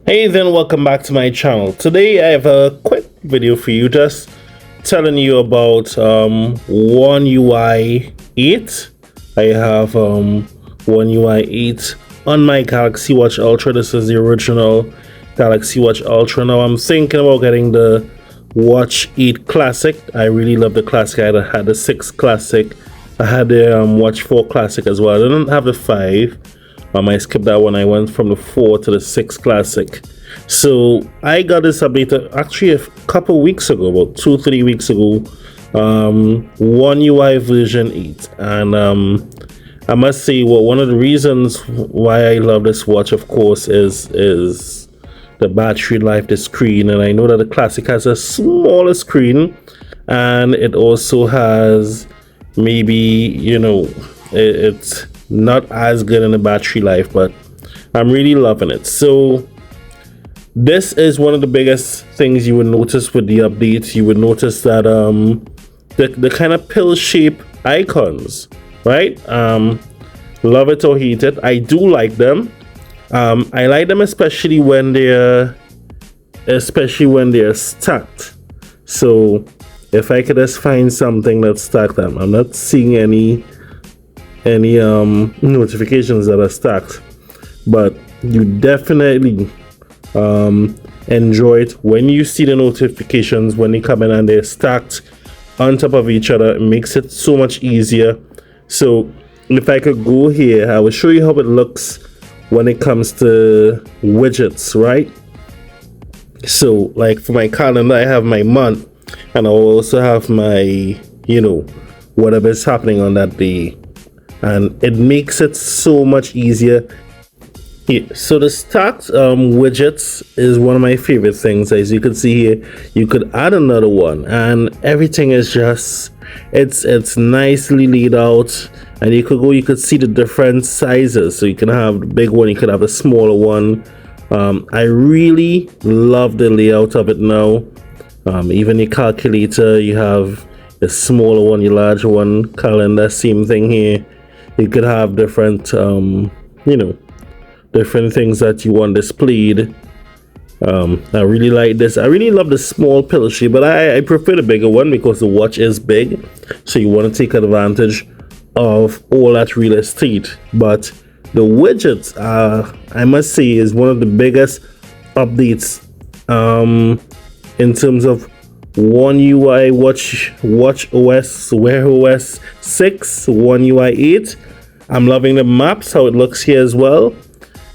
Hey then, welcome back to my channel. Today I have a quick video for you, just telling you about Oneui 8. I have Oneui 8 on my Galaxy Watch Ultra. This is the original Galaxy Watch Ultra. Now I'm thinking about getting the Watch 8 Classic. I really love the Classic. I had the 6 Classic. I had the Watch 4 Classic as well. I didn't have the 5. I skipped that one. I went from the 4 to the 6 Classic. So I got this update actually a couple weeks ago, about 2-3 weeks ago, Oneui version 8. And I must say, well, one of the reasons why I love this watch, of course, is the battery life, the screen. And I know that the Classic has a smaller screen, and it also has maybe, you know, it's not as good in the battery life, but I'm really loving it. So this is one of the biggest things you would notice with the updates. You would notice that the kind of pill shape icons, right? Love it or hate it, I do like them. I like them especially when they're stacked. So if I could just find something that's stacked, I'm not seeing any notifications that are stacked, but you definitely enjoy it when you see the notifications when they come in and they're stacked on top of each other. It makes it so much easier. So if I could go here, I will show you how it looks when it comes to widgets, right? So like for my calendar, I have my month, and I also have my, you know, whatever is happening on that day. And it makes it so much easier. Yeah, so the stacked widgets is one of my favorite things. As you can see here, you could add another one, and everything is just, it's nicely laid out. And you could see the different sizes. So you can have the big one, you could have a smaller one. I really love the layout of it now. Even your calculator, you have a smaller one, your larger one. Calendar, same thing here. You could have different, you know, different things that you want displayed. I really like this. I really love the small pill shape, but I prefer the bigger one because the watch is big. So you want to take advantage of all that real estate. But the widgets, I must say, is one of the biggest updates in terms of Oneui Watch OS, Wear OS 6, Oneui 8. I'm loving the maps, how it looks here as well.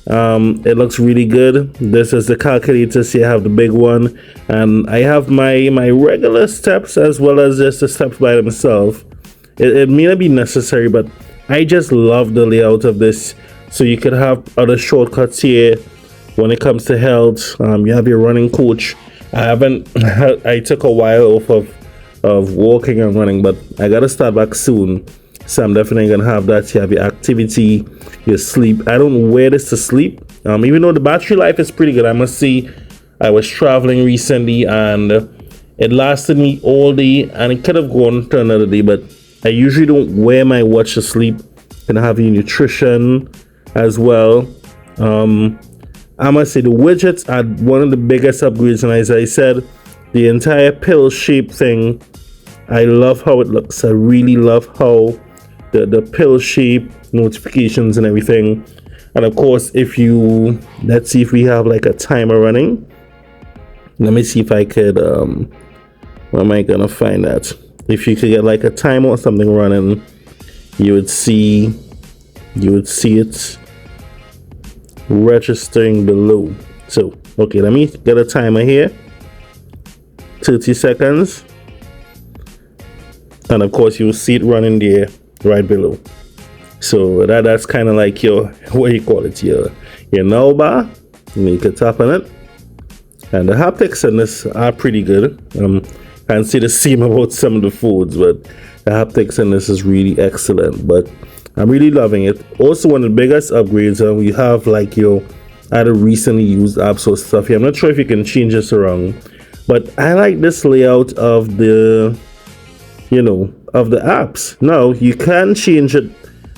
It looks really good. This is the calculator. So you have the big one, and I have my regular steps as well as just the steps by themselves. It may not be necessary, but I just love the layout of this. So you could have other shortcuts here when it comes to health. You have your running coach. I took a while off of walking and running, but I gotta start back soon. So I'm definitely gonna have that. You have your activity, your sleep. I don't wear this to sleep, even though the battery life is pretty good. I must say, I was traveling recently and it lasted me all day, and it could have gone to another day, but I usually don't wear my watch to sleep. And I have your nutrition as well. I must say the widgets are one of the biggest upgrades, and as I said, the entire pill shape thing, I love how it looks. I really love how the pill shape notifications and everything. And of course, if you, let's see if we have like a timer running. Let me see if I could where am I gonna find that? If you could get like a timer or something running, you would see it registering below. So okay, let me get a timer here. 30 seconds, and of course you'll see it running there right below. So that's kind of like your, what you call it, your now bar. You can tap on it, and the haptics in this are pretty good. Can't say the same about some of the foods, but the haptics in this is really excellent. But I'm really loving it. Also, one of the biggest upgrades, we have like your either recently used apps or stuff here. I'm not sure if you can change this around, But I like this layout of the, of the apps. Now you can change it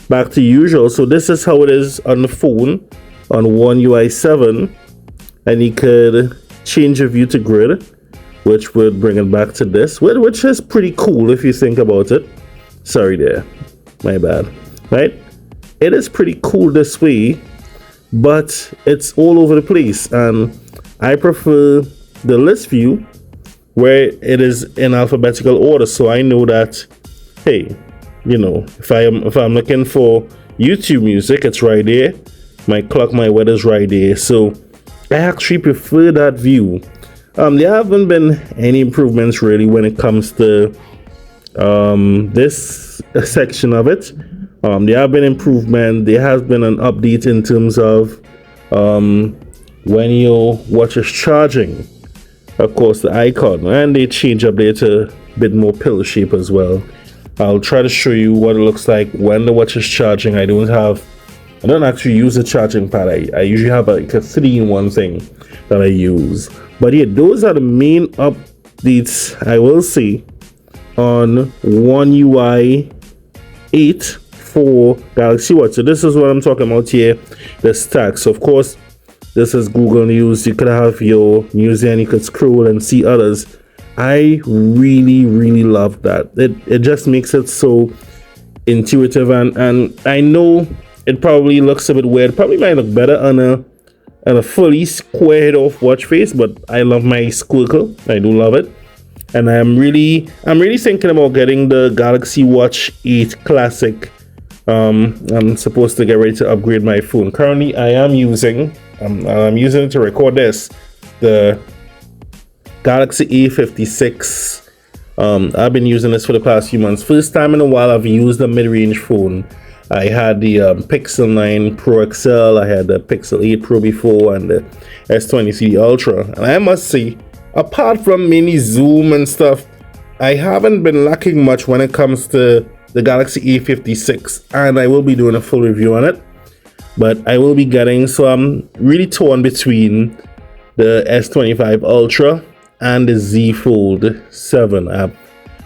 back to usual. So this is how it is on the phone on Oneui 7, and you could change your view to grid, which would bring it back to this, which is pretty cool if you think about it. Sorry there, my bad. Right? It is pretty cool this way, but it's all over the place, and I prefer the list view where it is in alphabetical order, so I know that, hey, if I'm looking for YouTube music, it's right there. My clock, my weather's right there. So I actually prefer that view. There haven't been any improvements really when it comes to this section of it. There have been improvement. There has been an update in terms of when your watch is charging, of course, the icon, and they change up there to a bit more pill shape as well. I'll try to show you what it looks like when the watch is charging. I don't actually use a charging pad. I usually have like a 3-in-1 thing that I use. But yeah, those are the main updates I will see on Oneui 8 for Galaxy Watch. So this is what I'm talking about here, the stacks. Of course, this is Google News. You could have your news and you could scroll and see others. I really love that. It just makes it so intuitive, and I know it probably looks a bit weird. Probably might look better on a fully squared off watch face, but I love my squircle. I do love it. And I'm really thinking about getting the Galaxy Watch 8 Classic. I'm supposed to get ready to upgrade my phone. Currently, I am using I'm using it to record this, the Galaxy A56. I've been using this for the past few months. First time in a while I've used a mid-range phone. I had the Pixel 9 Pro XL, I had the Pixel 8 Pro before, and the S23 Ultra. And I must say, apart from mini zoom and stuff, I haven't been lacking much when it comes to the Galaxy A56, and I will be doing a full review on it. But I will be getting, so I'm really torn between the S25 Ultra and the Z Fold 7 app.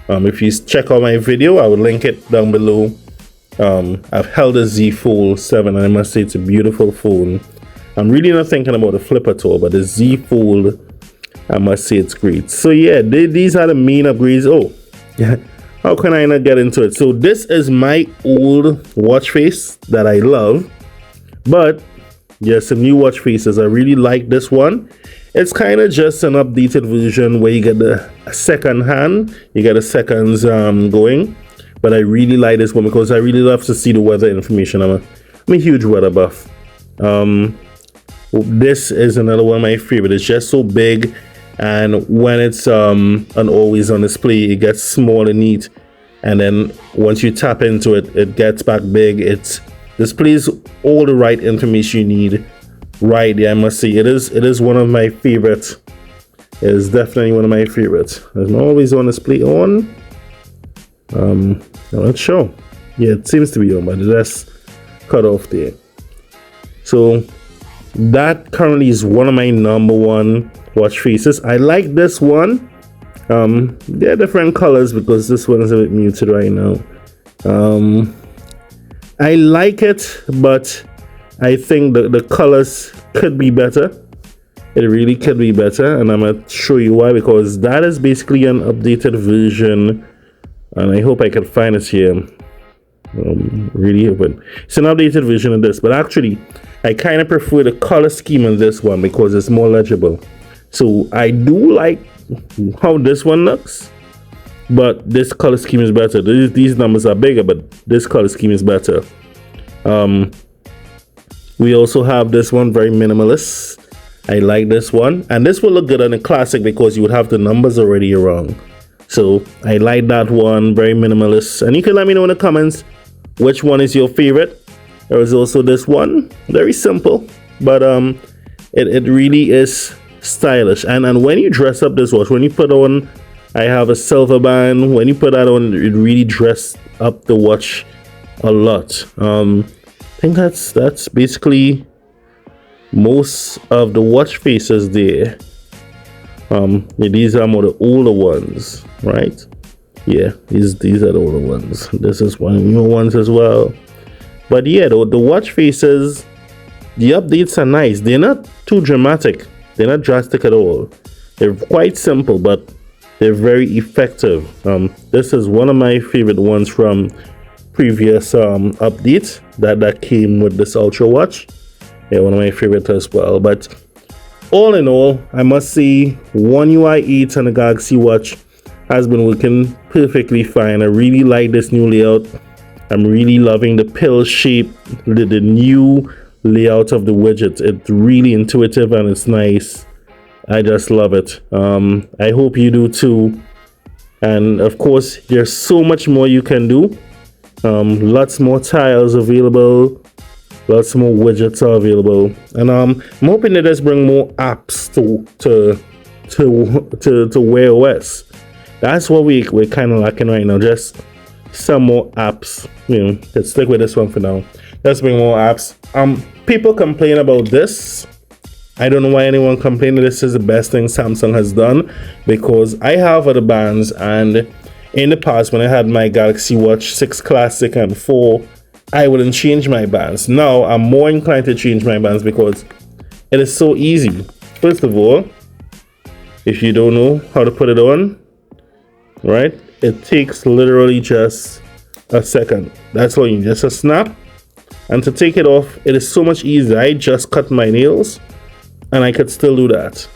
If you check out my video, I will link it down below. I've held a Z Fold 7, and I must say it's a beautiful phone. I'm really not thinking about the flip at all, but the Z Fold, I must say it's great. So yeah, these are the main upgrades. Oh, yeah. How can I not get into it? So this is my old watch face that I love, but yes, some new watch faces. I really like this one. It's kind of just an updated version where you get the second hand, you get the seconds going. But I really like this one because I really love to see the weather information. I'm a huge weather buff. This is another one of my favorite. It's just so big, and when it's an always on display, it gets small and neat. And then once you tap into it, it gets back big. It displays all the right information you need right there. I must say, it is one of my favorites. It is definitely one of my favorites. There's an always on display on. I'm not sure. Yeah, it seems to be on, but that's cut off there. So that currently is one of my #1 watch faces. I like this one. They're different colors because this one is a bit muted right now. I like it, but I think the colors could be better. It really could be better, and I'm gonna show you why, because that is basically an updated version, and I hope I can find it here. Really open. It's an updated version of this, but actually I kind of prefer the color scheme in this one because it's more legible. So I do like how this one looks, but this color scheme is better. These numbers are bigger, but this color scheme is better. We also have this one, very minimalist. I like this one, and this will look good on a classic because you would have the numbers already around. So I like that one, very minimalist. And you can let me know in the comments which one is your favorite. There is also this one, very simple, but it really is stylish. And when you dress up this watch, when you put on, I have a silver band, when you put that on, it really dressed up the watch a lot. I think that's basically most of the watch faces there. These are more the older ones, right? Yeah, these are the older ones. This is one of the newer ones as well. But yeah, the watch faces, the updates are nice. They're not too dramatic. They're not drastic at all. They're quite simple, but they're very effective. This is one of my favorite ones from previous updates that came with this Ultra watch. Yeah, one of my favorites as well. But all in all, I must say Oneui 8 on the Galaxy watch has been working perfectly fine. I really like this new layout. I'm really loving the pill shape, the new layout of the widget. It's really intuitive and it's nice. I just love it. I hope you do too. And of course, there's so much more you can do. Lots more tiles available. Lots more widgets are available. And I'm hoping that this bring more apps to Wear OS. That's what we're kind of lacking right now. Just some more apps. Let's stick with this one for now. Let's bring more apps. People complain about this. I don't know why anyone complaining. This is the best thing Samsung has done, because I have other bands, and in the past when I had my Galaxy Watch 6 Classic and 4, I wouldn't change my bands. Now I'm more inclined to change my bands because it is so easy. First of all, if you don't know how to put it on, right, it takes literally just a second. That's all you need, just a snap. And to take it off, it is so much easier. I just cut my nails and I could still do that.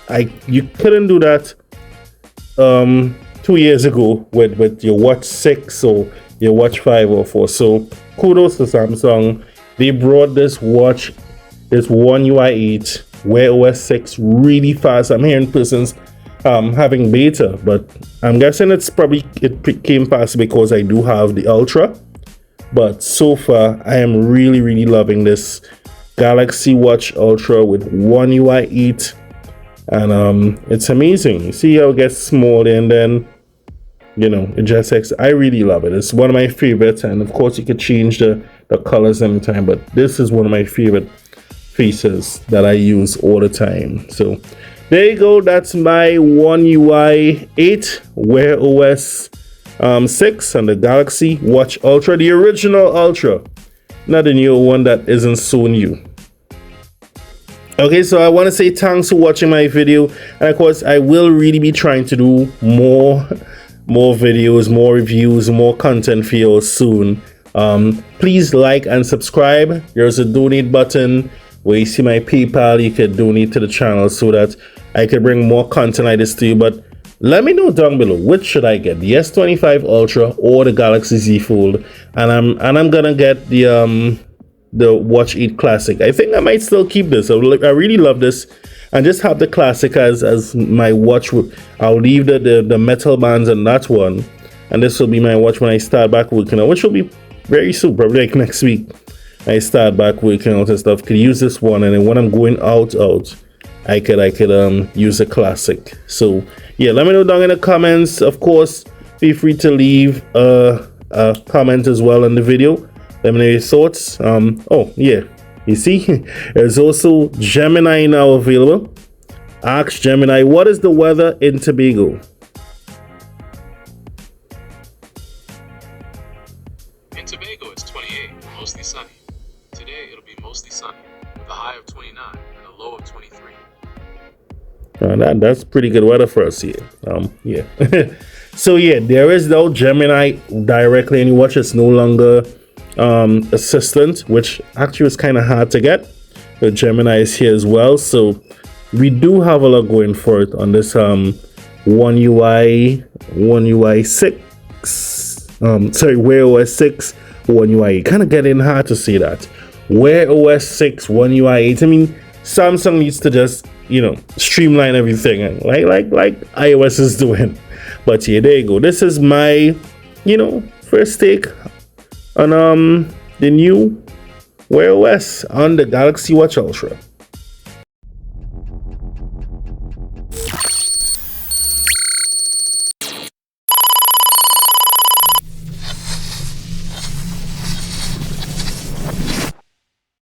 You couldn't do that 2 years ago with your Watch 6 or your Watch 5 or 4. So kudos to Samsung. They brought this watch, this Oneui 8, Wear OS 6 really fast. I'm hearing persons having beta, but I'm guessing it came fast because I do have the Ultra. But so far, I am really loving this Galaxy Watch Ultra with Oneui 8, and it's amazing. You see how it gets small and then it just I really love it. It's one of my favorites, and of course you could change the colors anytime, but this is one of my favorite faces that I use all the time. So there you go. That's my Oneui 8 Wear OS 6 and the Galaxy Watch Ultra, the original Ultra, not the new one that isn't so new. Okay, so I want to say thanks for watching my video, and of course I will really be trying to do more videos, more reviews, more content for you soon. Please like and subscribe. There's a donate button where you see my PayPal. You can donate to the channel so that I can bring more content like this to you. But let me know down below, which should I get, the S25 Ultra or the Galaxy Z Fold? And I'm gonna get the Watch 8 Classic. I think I might still keep this. I really love this, and just have the Classic as my watch. I'll leave the metal bands on that one, and this will be my watch when I start back working out, which will be very soon, probably like next week. I start back working out and stuff. Could use this one, and then when I'm going out, I could use a Classic. So yeah, let me know down in the comments. Of course, feel free to leave a comment as well on the video. Let me know your thoughts. Oh yeah, you see, there's also Gemini now available. Ask Gemini, what is the weather in Tobago? In Tobago, it's 28, mostly sunny. Today, it'll be mostly sunny, with a high of 29 and a low of 23. That's pretty good weather for us here. Yeah. So yeah, there is no Gemini directly in your watch. It's no longer assistant, which actually was kind of hard to get. The Gemini is here as well, so we do have a lot going for it on this Oneui 6 Wear OS 6 Oneui. Kind of getting hard to say that. Wear OS 6 Oneui 8. I mean, Samsung needs to just streamline everything like iOS is doing. But yeah, there you go. This is my first take on the new Wear OS on the Galaxy Watch Ultra.